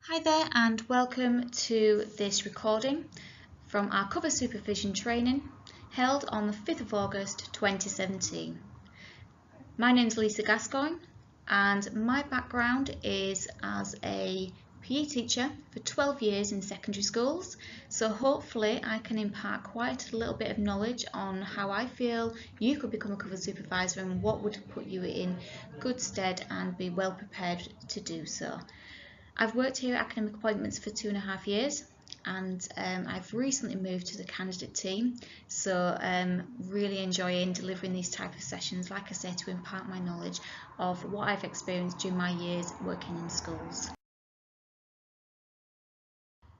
Hi there and welcome to this recording from our cover supervision training held on the 5th of August 2017. My name is Lisa Gascoine and my background is as a PE teacher for 12 years in secondary schools, so hopefully I can impart quite a little bit of knowledge on how I feel you could become a cover supervisor and what would put you in good stead and be well prepared to do so. I've worked here at Academic Appointments for 2.5 years and I've recently moved to the candidate team, so really enjoying delivering these type of sessions, like I say, to impart my knowledge of what I've experienced during my years working in schools.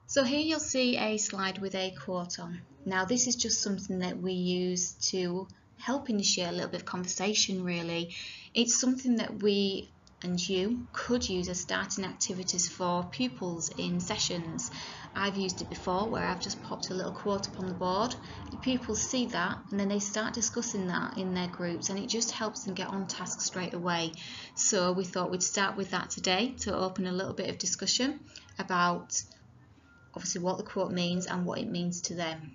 So here you'll see a slide with a quote on. Now this is just something that we use to help initiate a little bit of conversation really. It's something that we and you could use as starting activities for pupils in sessions. I've used it before where I've just popped a little quote up on the board. The pupils see that and then they start discussing that in their groups, and it just helps them get on task straight away. So we thought we'd start with that today to open a little bit of discussion about obviously what the quote means and what it means to them.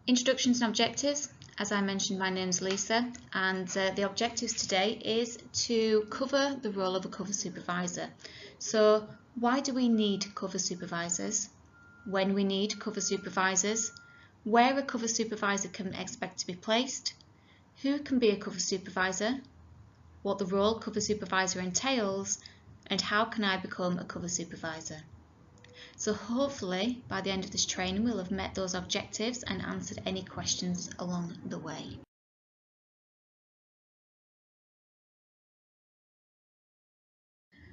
Introductions and objectives. As I mentioned, my name's Lisa, and the objectives today is to cover the role of a cover supervisor. So why do we need cover supervisors? When we need cover supervisors? Where a cover supervisor can expect to be placed? Who can be a cover supervisor? What the role cover supervisor entails? And how can I become a cover supervisor? So hopefully by the end of this training we'll have met those objectives and answered any questions along the way.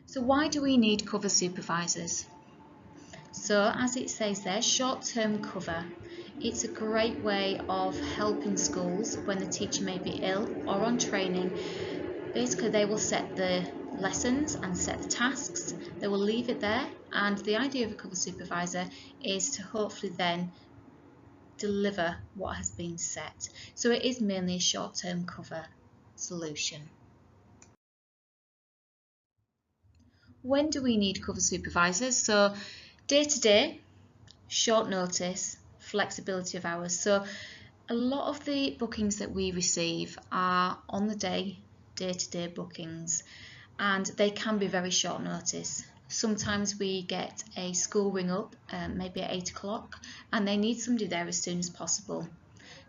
So why do we need cover supervisors? So as it says there, short-term cover. It's a great way of helping schools when the teacher may be ill or on training. Basically they will set the lessons and set the tasks, they will leave it there, and the idea of a cover supervisor is to hopefully then deliver what has been set. So it is mainly a short-term cover solution. When do we need cover supervisors? So day to day, short notice, flexibility of hours. So a lot of the bookings that we receive are on the day-to-day bookings, and they can be very short notice. Sometimes we get a school ring up, maybe at 8 o'clock, and they need somebody there as soon as possible.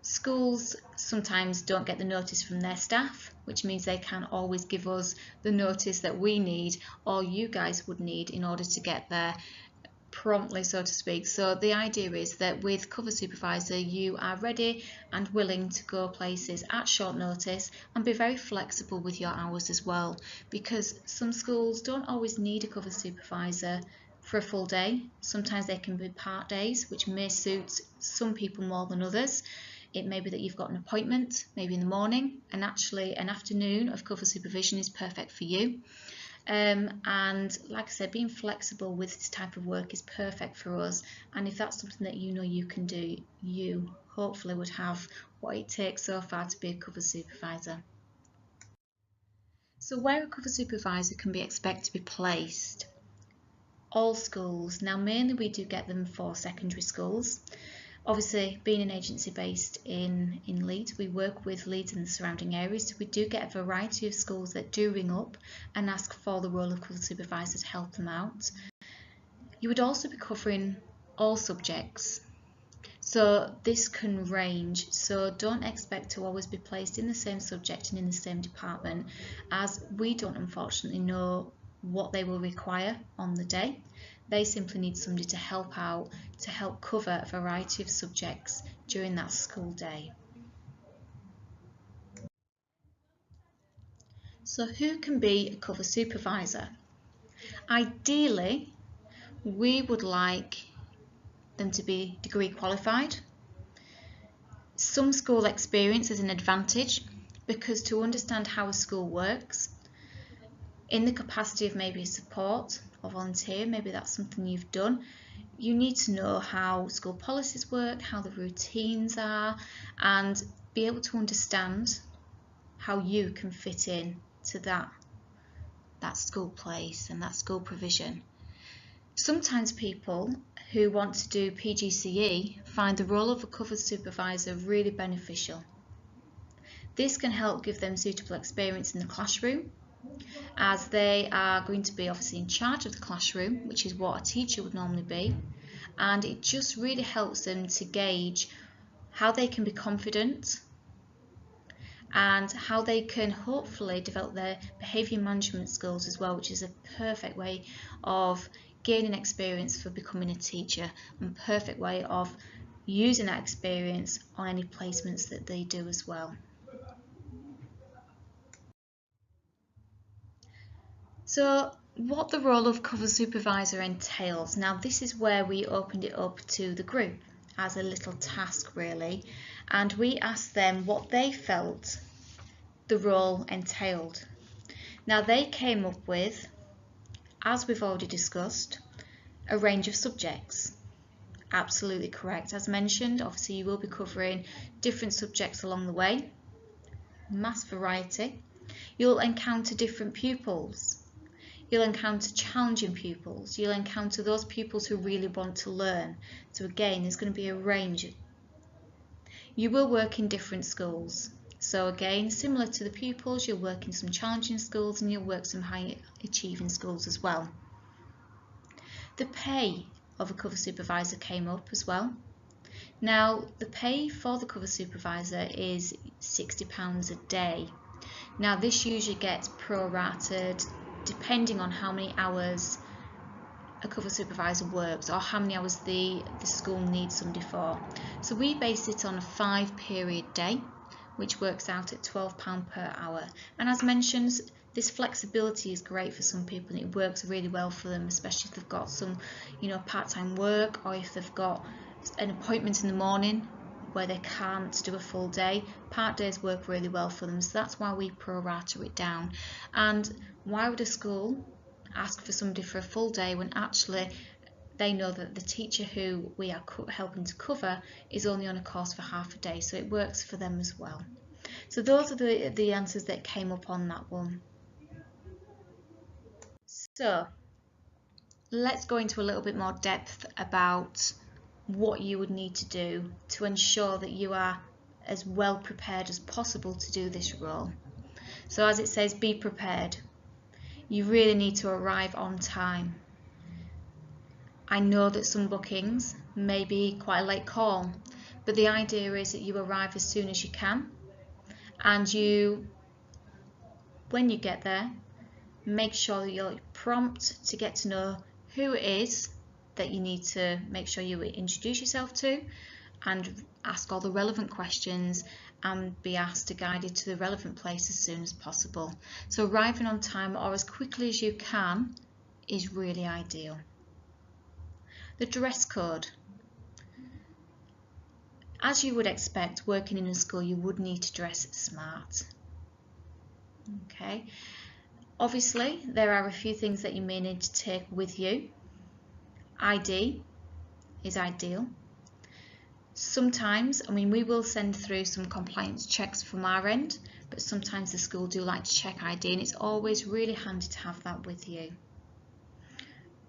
Schools sometimes don't get the notice from their staff, which means they can't always give us the notice that we need or you guys would need in order to get there promptly, so to speak. So the idea is that with cover supervisor you are ready and willing to go places at short notice and be very flexible with your hours as well, because some schools don't always need a cover supervisor for a full day. Sometimes they can be part days, which may suit some people more than others. It may be that you've got an appointment maybe in the morning, and actually an afternoon of cover supervision is perfect for you. And like I said, being flexible with this type of work is perfect for us, and if that's something that you know you can do, you hopefully would have what it takes so far to be a cover supervisor. So where a cover supervisor can be expected to be placed? All schools. Now mainly we do get them for secondary schools. Obviously, being an agency based in Leeds, we work with Leeds and the surrounding areas, so we do get a variety of schools that do ring up and ask for the role of cover supervisor to help them out. You would also be covering all subjects, so this can range, so don't expect to always be placed in the same subject and in the same department, as we don't unfortunately know what they will require on the day. They simply need somebody to help out, to help cover a variety of subjects during that school day. So who can be a cover supervisor? Ideally, we would like them to be degree qualified. Some school experience is an advantage, because to understand how a school works, in the capacity of maybe support or volunteer, maybe that's something you've done, you need to know how school policies work, how the routines are, and be able to understand how you can fit in to that that school place and that school provision. Sometimes people who want to do PGCE find the role of a cover supervisor really beneficial. This can help give them suitable experience in the classroom, as they are going to be obviously in charge of the classroom, which is what a teacher would normally be, and it just really helps them to gauge how they can be confident and how they can hopefully develop their behaviour management skills as well, which is a perfect way of gaining experience for becoming a teacher and perfect way of using that experience on any placements that they do as well. So what the role of cover supervisor entails, now this is where we opened it up to the group as a little task really, and we asked them what they felt the role entailed. Now they came up with, as we've already discussed, a range of subjects. Absolutely correct. As mentioned, obviously you will be covering different subjects along the way, mass variety. You'll encounter different pupils. You'll encounter challenging pupils. You'll encounter those pupils who really want to learn. So again, there's going to be a range. You will work in different schools. So again, similar to the pupils, you'll work in some challenging schools and you'll work some high achieving schools as well. The pay of a cover supervisor came up as well. Now, the pay for the cover supervisor is £60 a day. Now, this usually gets prorated depending on how many hours a cover supervisor works or how many hours the school needs somebody for. So we base it on a 5-period day, which works out at £12 per hour. And as mentioned, this flexibility is great for some people and it works really well for them, especially if they've got some, part-time work, or if they've got an appointment in the morning where they can't do a full day. Part days work really well for them, so that's why we pro-rata it down. And why would a school ask for somebody for a full day when actually they know that the teacher who we are helping to cover is only on a course for half a day, so it works for them as well. So those are the answers that came up on that one. So let's go into a little bit more depth about what you would need to do to ensure that you are as well prepared as possible to do this role. So as it says, be prepared. You really need to arrive on time. I know that some bookings may be quite a late call, but the idea is that you arrive as soon as you can, and when you get there, make sure that you're prompt to get to know who it is that you need to make sure you introduce yourself to, and ask all the relevant questions and be asked to guide you to the relevant place as soon as possible. So arriving on time or as quickly as you can is really ideal. The dress code. As you would expect, working in a school, you would need to dress smart. Okay. Obviously, there are a few things that you may need to take with you. ID is ideal. Sometimes, we will send through some compliance checks from our end, but sometimes the school do like to check ID, and it's always really handy to have that with you.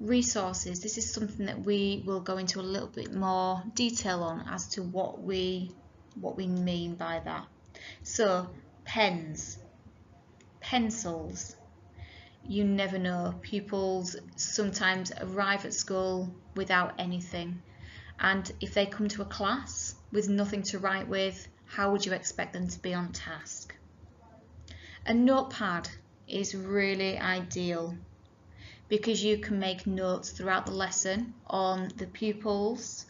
Resources. This is something that we will go into a little bit more detail on as to what we mean by that. So, pens, pencils. You never know. Pupils sometimes arrive at school without anything, and if they come to a class with nothing to write with, how would you expect them to be on task? A notepad is really ideal because you can make notes throughout the lesson on the pupils,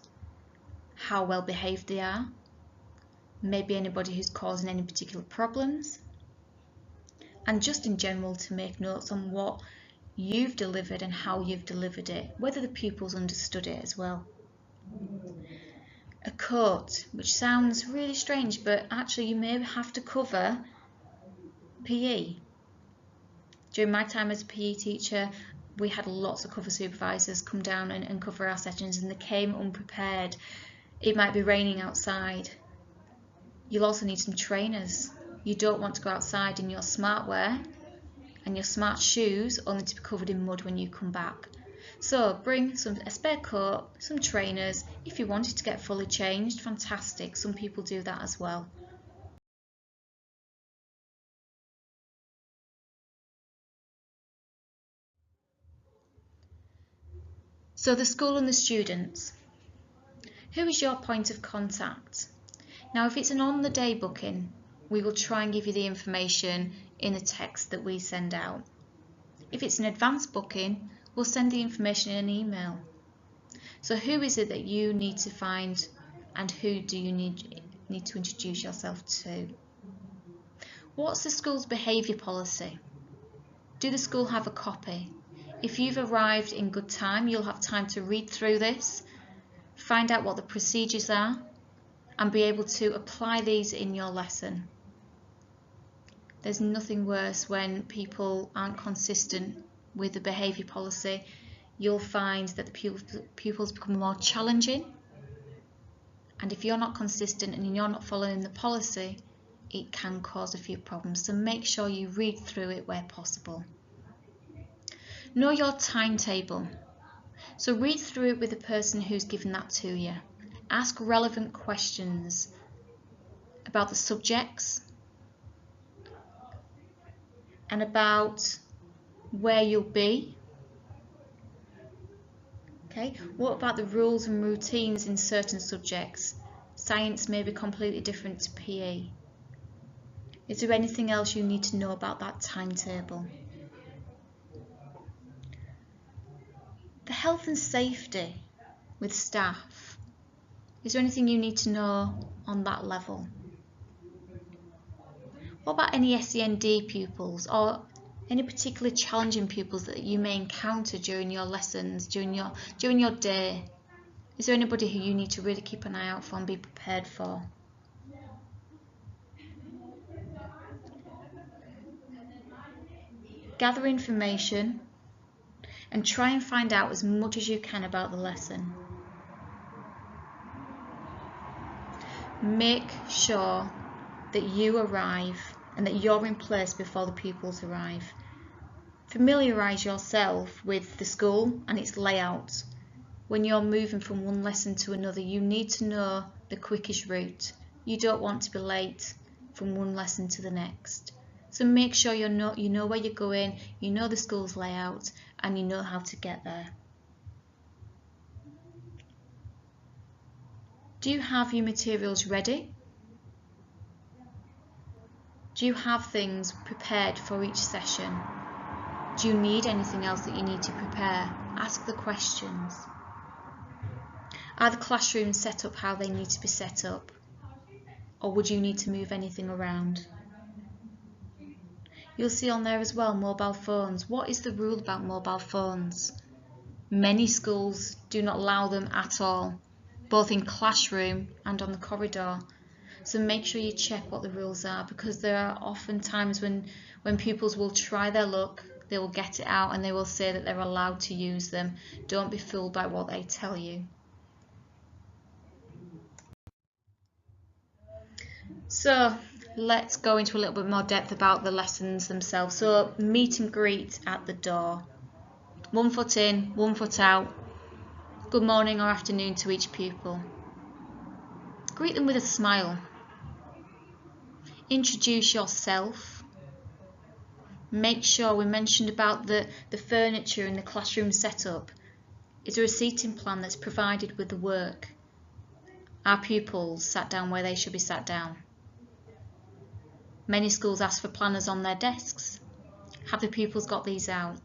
how well behaved they are, maybe anybody who's causing any particular problems, and just in general to make notes on what you've delivered and how you've delivered it, whether the pupils understood it as well. A coat, which sounds really strange, but actually you may have to cover PE. During my time as a PE teacher, we had lots of cover supervisors come down and cover our sessions, and they came unprepared. It might be raining outside. You'll also need some trainers. You don't want to go outside in your smart wear and your smart shoes only to be covered in mud when you come back. So bring a spare coat, some trainers. If you wanted to get fully changed, fantastic. Some people do that as well. So the school and the students. Who is your point of contact? Now, if it's an on-the-day booking, we will try and give you the information in the text that we send out. If it's an advanced booking, we'll send the information in an email. So who is it that you need to find, and who do you need to introduce yourself to? What's the school's behaviour policy? Do the school have a copy? If you've arrived in good time, you'll have time to read through this, find out what the procedures are, and be able to apply these in your lesson. There's nothing worse when people aren't consistent with the behaviour policy. You'll find that the pupils become more challenging, and if you're not consistent and you're not following the policy, it can cause a few problems. So make sure you read through it where possible. Know your timetable. So read through it with the person who's given that to you. Ask relevant questions about the subjects and about where you'll be. Okay, what about the rules and routines in certain subjects? Science may be completely different to PE. Is there anything else you need to know about that timetable? The health and safety with staff. Is there anything you need to know on that level? What about any SEND pupils or any particularly challenging pupils that you may encounter during your lessons, during your day? Is there anybody who you need to really keep an eye out for and be prepared for? Gather information and try and find out as much as you can about the lesson. Make sure that you arrive and that you're in place before the pupils arrive. Familiarise yourself with the school and its layout. When you're moving from one lesson to another, you need to know the quickest route. You don't want to be late from one lesson to the next. So make sure you know where you're going, you know the school's layout, and you know how to get there. Do you have your materials ready? Do you have things prepared for each session? Do you need anything else that you need to prepare? Ask the questions. Are the classrooms set up how they need to be set up? Or would you need to move anything around? You'll see on there as well mobile phones. What is the rule about mobile phones? Many schools do not allow them at all, both in classroom and on the corridor. So make sure you check what the rules are, because there are often times when pupils will try their luck, they will get it out and they will say that they're allowed to use them. Don't be fooled by what they tell you. So let's go into a little bit more depth about the lessons themselves. So meet and greet at the door. 1 foot in, 1 foot out. Good morning or afternoon to each pupil. Greet them with a smile. Introduce yourself. Make sure we mentioned about the furniture in the classroom setup. Is there a seating plan that's provided with the work? Are pupils sat down where they should be sat down? Many schools ask for planners on their desks. Have the pupils got these out?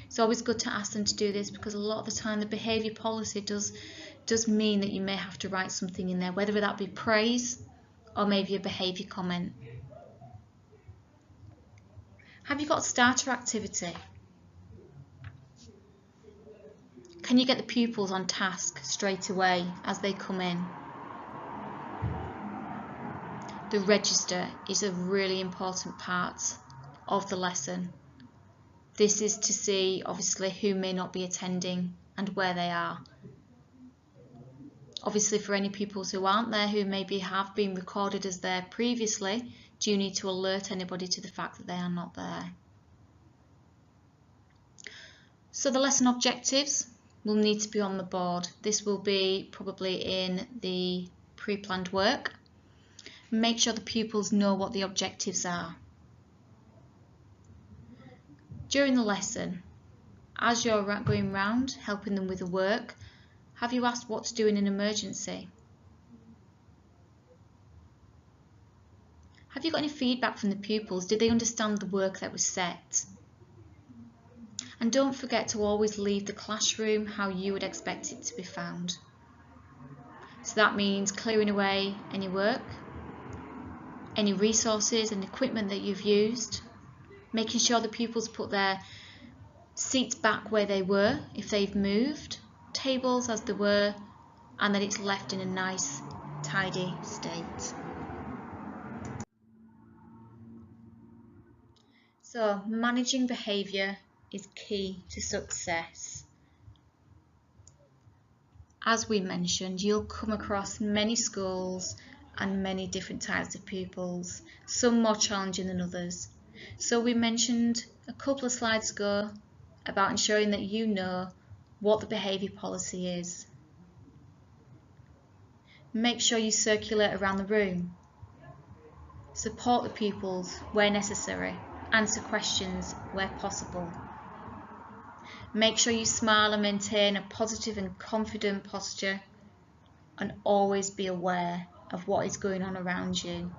It's always good to ask them to do this, because a lot of the time the behaviour policy does mean that you may have to write something in there, whether that be praise or maybe a behaviour comment. Have you got starter activity? Can you get the pupils on task straight away as they come in? The register is a really important part of the lesson. This is to see obviously who may not be attending and where they are. Obviously for any pupils who aren't there, who maybe have been recorded as there previously, do you need to alert anybody to the fact that they are not there? So the lesson objectives will need to be on the board. This will be probably in the pre-planned work. Make sure the pupils know what the objectives are. During the lesson, as you're going round helping them with the work, have you asked what to do in an emergency? Have you got any feedback from the pupils? Did they understand the work that was set? And don't forget to always leave the classroom how you would expect it to be found. So that means clearing away any work, any resources and equipment that you've used, making sure the pupils put their seats back where they were if they've moved, tables as they were, and that it's left in a nice, tidy state. So managing behaviour is key to success. As we mentioned, you'll come across many schools and many different types of pupils, some more challenging than others. So we mentioned a couple of slides ago about ensuring that you know what the behaviour policy is. Make sure you circulate around the room. Support the pupils where necessary. Answer questions where possible. Make sure you smile and maintain a positive and confident posture, and always be aware of what is going on around you.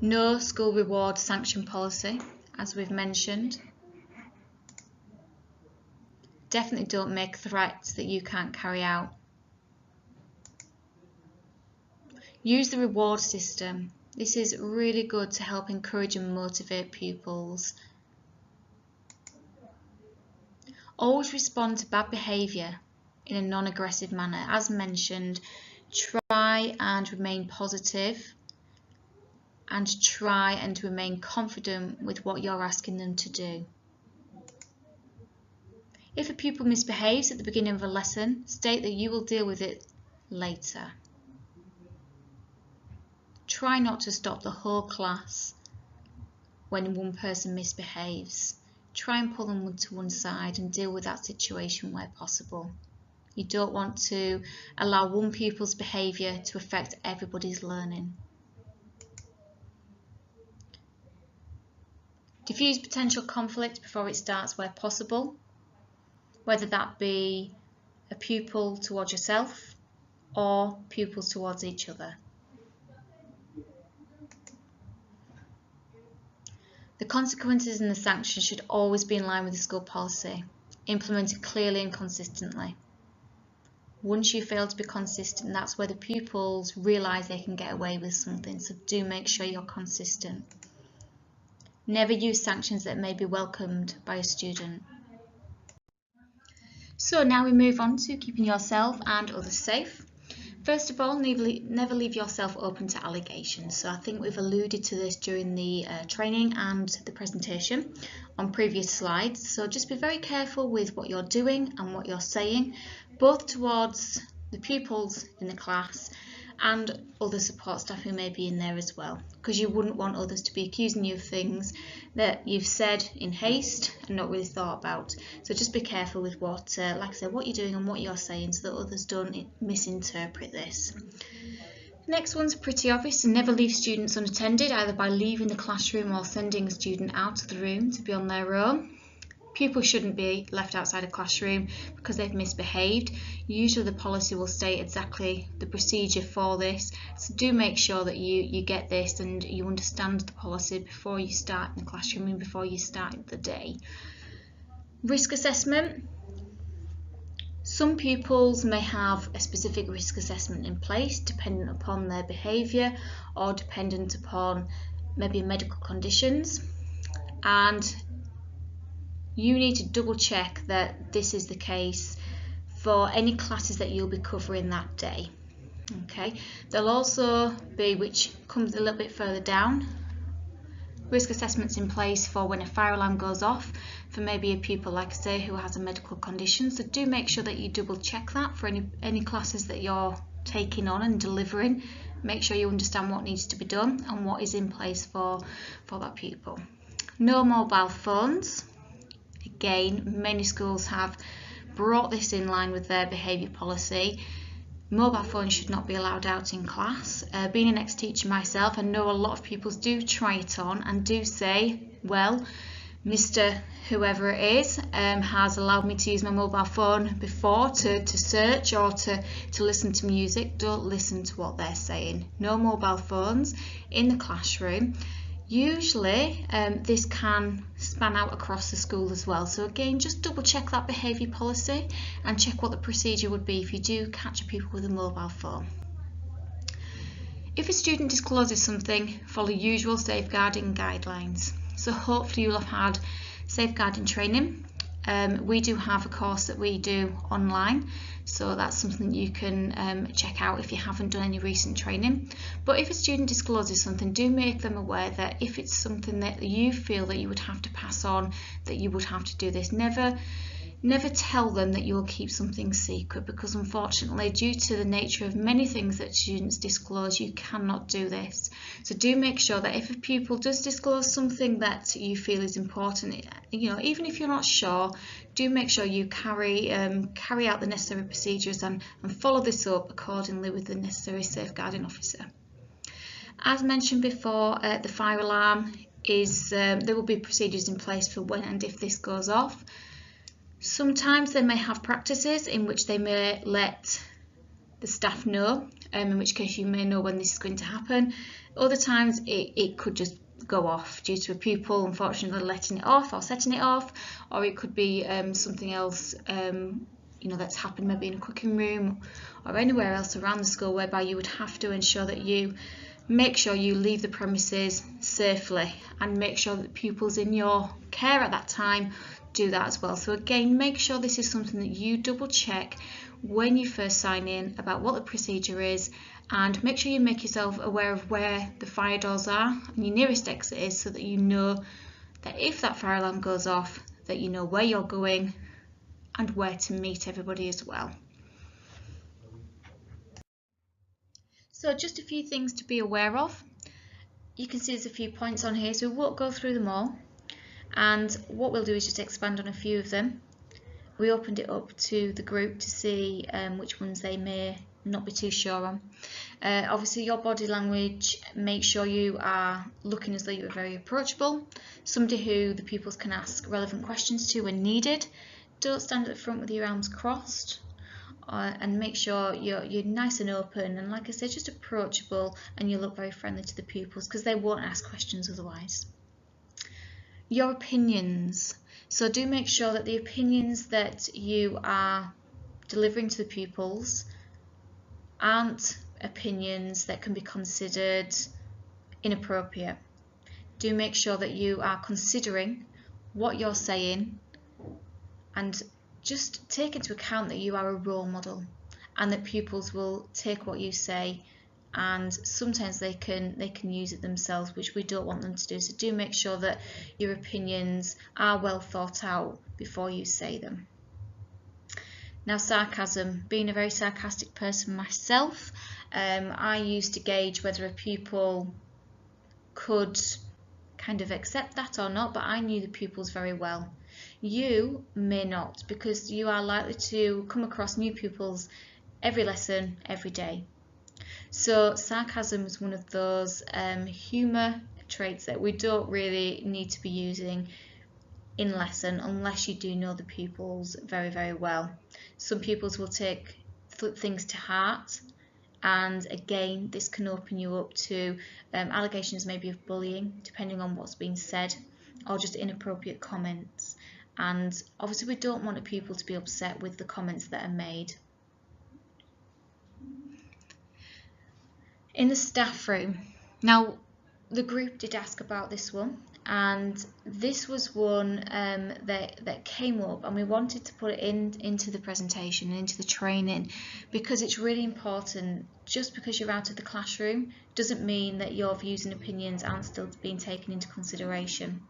No school reward sanction policy, as we've mentioned. Definitely don't make threats that you can't carry out. Use the reward system. This is really good to help encourage and motivate pupils. Always respond to bad behaviour in a non-aggressive manner. As mentioned, try and remain positive and try and remain confident with what you're asking them to do. If a pupil misbehaves at the beginning of a lesson, state that you will deal with it later. Try not to stop the whole class when one person misbehaves. Try and pull them to one side and deal with that situation where possible. You don't want to allow one pupil's behaviour to affect everybody's learning. Diffuse potential conflict before it starts where possible, whether that be a pupil towards yourself or pupils towards each other. The consequences and the sanctions should always be in line with the school policy, implemented clearly and consistently. Once you fail to be consistent, that's where the pupils realise they can get away with something, so do make sure you're consistent. Never use sanctions that may be welcomed by a student. So now we move on to keeping yourself and others safe. First of all, never leave yourself open to allegations. So I think we've alluded to this during the training and the presentation on previous slides. So just be very careful with what you're doing and what you're saying, both towards the pupils in the class and other support staff who may be in there as well, because you wouldn't want others to be accusing you of things that you've said in haste and not really thought about. So just be careful with what, like I said, what you're doing and what you're saying, so that others don't misinterpret this. Next one's pretty obvious, and never leave students unattended, either by leaving the classroom or sending a student out of the room to be on their own. Pupils shouldn't be left outside a classroom because they've misbehaved. Usually the policy will state exactly the procedure for this, so do make sure that you get this and you understand the policy before you start in the classroom and before you start the day. Risk assessment. Some pupils may have a specific risk assessment in place dependent upon their behaviour or dependent upon maybe medical conditions, and you need to double check that this is the case for any classes that you'll be covering that day. Okay, there'll also be, which comes a little bit further down, risk assessments in place for when a fire alarm goes off for maybe a pupil, like I say, who has a medical condition. So do make sure that you double check that for any classes that you're taking on and delivering make sure you understand what needs to be done and what is in place for that pupil. No mobile phones. Again, many schools have brought this in line with their behaviour policy. Mobile phones should not be allowed out in class. Being an ex-teacher myself, I know a lot of pupils do try it on and do say, well, Mr. whoever it is has allowed me to use my mobile phone before to search or to listen to music. Don't listen to what they're saying. No mobile phones in the classroom. Usually this can span out across the school as well. So again, just double check that behaviour policy and check what the procedure would be if you do catch a pupil with a mobile phone. If a student discloses something, follow usual safeguarding guidelines. So hopefully you'll have had safeguarding training. We do have a course that we do online, so that's something you can check out if you haven't done any recent training. But if a student discloses something, do make them aware that if it's something that you feel that you would have to pass on, that you would have to do this. Never tell them that you'll keep something secret, because unfortunately, due to the nature of many things that students disclose, you cannot do this. So do make sure that if a pupil does disclose something that you feel is important, even if you're not sure, do make sure you carry out the necessary procedures and follow this up accordingly with the necessary safeguarding officer. As mentioned before, the fire alarm is there will be procedures in place for when and if this goes off. Sometimes they may have practices in which they may let the staff know, in which case you may know when this is going to happen. Other times it could just go off due to a pupil unfortunately letting it off or setting it off, or it could be something else that's happened maybe in a cooking room or anywhere else around the school, whereby you would have to ensure that you make sure you leave the premises safely and make sure that the pupils in your care at that time do that as well. So again, make sure this is something that you double check when you first sign in about what the procedure is, and make sure you make yourself aware of where the fire doors are and your nearest exit is, so that you know that if that fire alarm goes off, that you know where you're going and where to meet everybody as well. So just a few things to be aware of. You can see there's a few points on here, so we won't go through them all. And what we'll do is just expand on a few of them. We opened it up to the group to see which ones they may not be too sure on. Obviously your body language, make sure you are looking as though you are very approachable, somebody who the pupils can ask relevant questions to when needed. Don't stand at the front with your arms crossed, and make sure you're nice and open, and like I said, just approachable, and you look very friendly to the pupils, because they won't ask questions otherwise. Your opinions. So do make sure that the opinions that you are delivering to the pupils aren't opinions that can be considered inappropriate. Do make sure that you are considering what you're saying, and just take into account that you are a role model and that pupils will take what you say, and sometimes they can use it themselves, which we don't want them to do. So do make sure that your opinions are well thought out before you say them. Now, sarcasm. Being a very sarcastic person myself, I used to gauge whether a pupil could kind of accept that or not, but I knew the pupils very well. You may not, because you are likely to come across new pupils every lesson, every day. So sarcasm is one of those humour traits that we don't really need to be using in lesson unless you do know the pupils very, very well. Some pupils will take things to heart, and again, this can open you up to allegations maybe of bullying, depending on what's being said, or just inappropriate comments. And obviously we don't want a pupil to be upset with the comments that are made. In the staff room. Now, the group did ask about this one, and this was one that came up, and we wanted to put it into the presentation, into the training, because it's really important. Just because you're out of the classroom doesn't mean that your views and opinions aren't still being taken into consideration.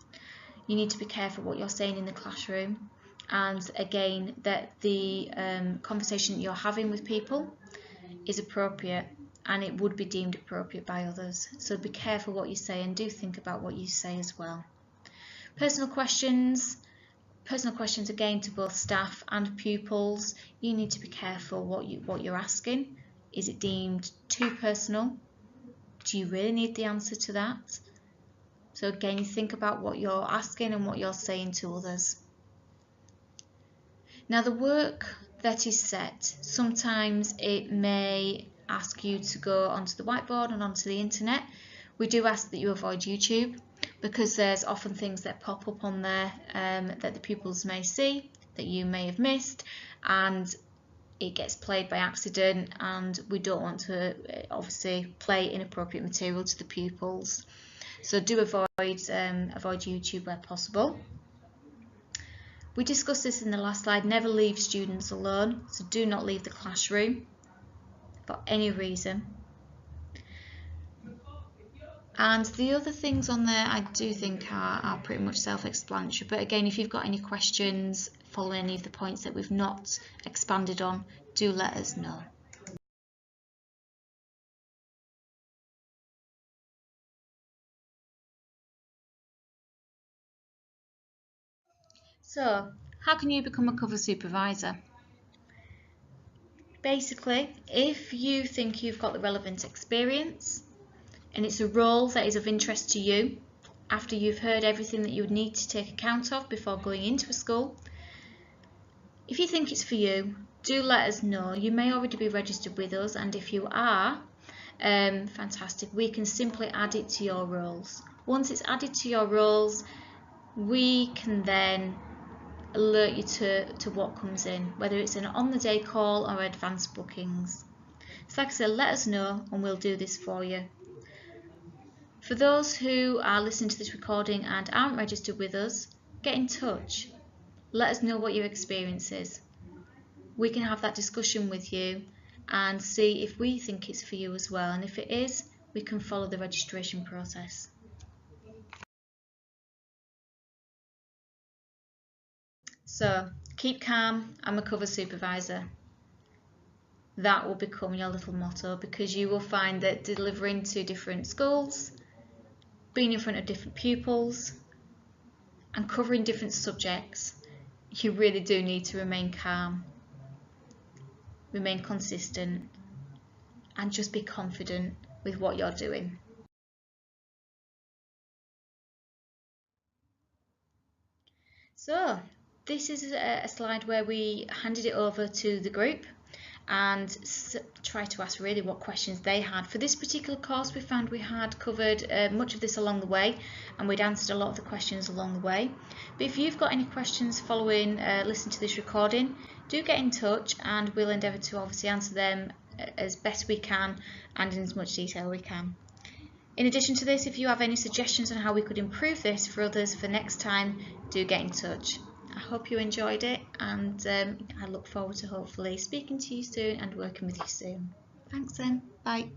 You need to be careful what you're saying in the classroom, and again, that the conversation that you're having with people is appropriate. and it would be deemed appropriate by others. So be careful what you say, and do think about what you say as well. Personal questions again to both staff and pupils. You need to be careful what you're asking. Is it deemed too personal? Do you really need the answer to that? So again, think about what you're asking and what you're saying to others. Now, the work that is set, sometimes it may ask you to go onto the whiteboard and onto the internet. We do ask that you avoid YouTube, because there's often things that pop up on there that the pupils may see, that you may have missed, and it gets played by accident, and we don't want to obviously play inappropriate material to the pupils. So do avoid YouTube where possible. We discussed this in the last slide. Never leave students alone, so do not leave the classroom for any reason. And the other things on there I do think are pretty much self-explanatory, but again, if you've got any questions following any of the points that we've not expanded on, do let us know. So, how can you become a cover supervisor? Basically, if you think you've got the relevant experience and it's a role that is of interest to you, after you've heard everything that you would need to take account of before going into a school, if you think it's for you, do let us know. You may already be registered with us, and if you are, fantastic, we can simply add it to your roles. Once it's added to your roles, we can then alert you to what comes in, whether it's an on-the-day call or advanced bookings. So like I said, let us know and we'll do this for you. For those who are listening to this recording and aren't registered with us, get in touch. Let us know what your experience is. We can have that discussion with you and see if we think it's for you as well, and if it is, we can follow the registration process. So keep calm, I'm a cover supervisor. That will become your little motto, because you will find that delivering to different schools, being in front of different pupils and covering different subjects, you really do need to remain calm, remain consistent, and just be confident with what you're doing. So this is a slide where we handed it over to the group and try to ask really what questions they had. For this particular course, we found we had covered much of this along the way, and we'd answered a lot of the questions along the way. But if you've got any questions following listening to this recording, do get in touch and we'll endeavour to obviously answer them as best we can and in as much detail we can. In addition to this, if you have any suggestions on how we could improve this for others for next time, do get in touch. I hope you enjoyed it, and I look forward to hopefully speaking to you soon and working with you soon. Thanks then, bye.